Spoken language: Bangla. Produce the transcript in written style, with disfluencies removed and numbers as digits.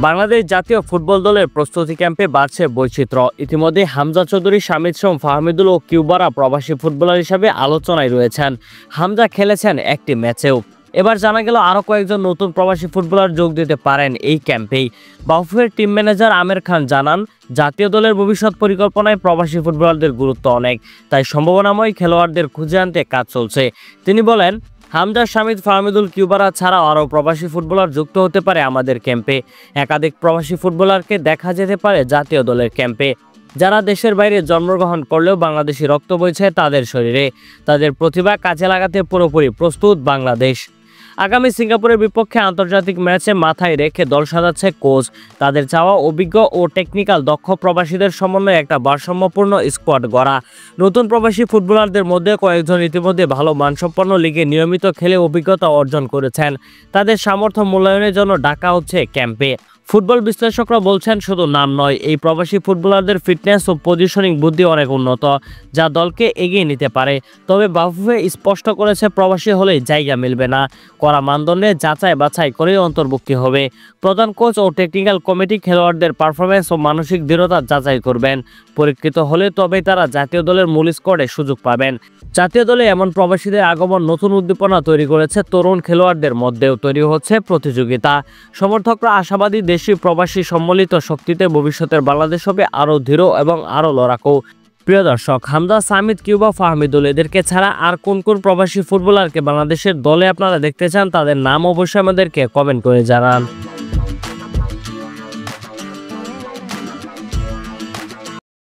বাংলাদেশ জাতীয় ফুটবল দলের প্রস্তুতি ক্যাম্পে বাড়ছে বৈচিত্র্য। ইতিমধ্যে হামজা চৌধুরী, শামিদ সোম, ফাহমিদুল ও কিউবারা প্রবাসী ফুটবলার হিসেবে আলোচনায় রয়েছেন। হামজা খেলেছেন একটি ম্যাচেও। এবার জানা গেল আরও কয়েকজন নতুন প্রবাসী ফুটবলার যোগ দিতে পারেন এই ক্যাম্পেই। বাফুফের টিম ম্যানেজার আমির খান জানান, জাতীয় দলের ভবিষ্যৎ পরিকল্পনায় প্রবাসী ফুটবলারদের গুরুত্ব অনেক, তাই সম্ভাবনাময় খেলোয়াড়দের খুঁজে আনতে কাজ চলছে। তিনি বলেন, হামজা, শামিদ, ফাহমিদুল, কিউবারা ছাড়াও আরও প্রবাসী ফুটবলার যুক্ত হতে পারে আমাদের ক্যাম্পে। একাধিক প্রবাসী ফুটবলারকে দেখা যেতে পারে জাতীয় দলের ক্যাম্পে, যারা দেশের বাইরে জন্মগ্রহণ করলেও বাংলাদেশি রক্ত বইছে তাদের শরীরে। তাদের প্রতিভা কাজে লাগাতে পুরোপুরি প্রস্তুত বাংলাদেশ। আগামী সিঙ্গাপুরের বিপক্ষে আন্তর্জাতিক ম্যাচে মাথায় রেখে দল সাজাচ্ছে কোচ। তাদের চাওয়া অভিজ্ঞ ও টেকনিক্যাল দক্ষ প্রবাসীদের সমন্বয়ে একটা ভারসাম্যপূর্ণ স্কোয়াড গড়া। নতুন প্রবাসী ফুটবলারদের মধ্যে কয়েকজন ইতিমধ্যে ভালো মানসম্পন্ন লিগে নিয়মিত খেলে অভিজ্ঞতা অর্জন করেছেন। তাদের সামর্থ্য মূল্যায়নের জন্য ডাকা হচ্ছে ক্যাম্পে। ফুটবল বিশ্লেষকরা বলছেন, শুধু নাম নয়, এই প্রবাসী ফুটবলারদের ফিটনেস ও পজিশনিং বুদ্ধি অনেক উন্নত, যা দলকে এগিয়ে নিতে পারে। তবে বাফুফে স্পষ্ট করেছে, প্রবাসী হলেই জায়গা মিলবে না, কড়া মানদণ্ডে যাচাই বাছাই করেই অন্তর্ভুক্তি হবে। প্রধান কোচ ও টেকনিক্যাল কমিটি খেলোয়াড়দের পারফরমেন্স ও মানসিক দৃঢ়তা যাচাই করবেন। পরীক্ষিত হলে তবেই তারা জাতীয় দলের মূল স্কোয়াডে সুযোগ পাবেন। জাতীয় দলে এমন প্রবাসীদের আগমন নতুন উদ্দীপনা তৈরি করেছে। তরুণ খেলোয়াড়দের মধ্যেও তৈরি হচ্ছে প্রতিযোগিতা। সমর্থকরা আশাবাদী, দেশি প্রবাসী সম্মিলিত শক্তিতে ভবিষ্যতের বাংলাদেশ হবে আরও দৃঢ় এবং আরও লড়াকু। প্রিয় দর্শক, হামজা, শামিদ, কিউবা, ফাহমিদুল এদেরকে ছাড়া আর কোন কোন প্রবাসী ফুটবলারকে বাংলাদেশের দলে আপনারা দেখতে চান, তাদের নাম অবশ্যই আমাদেরকে কমেন্ট করে জানান।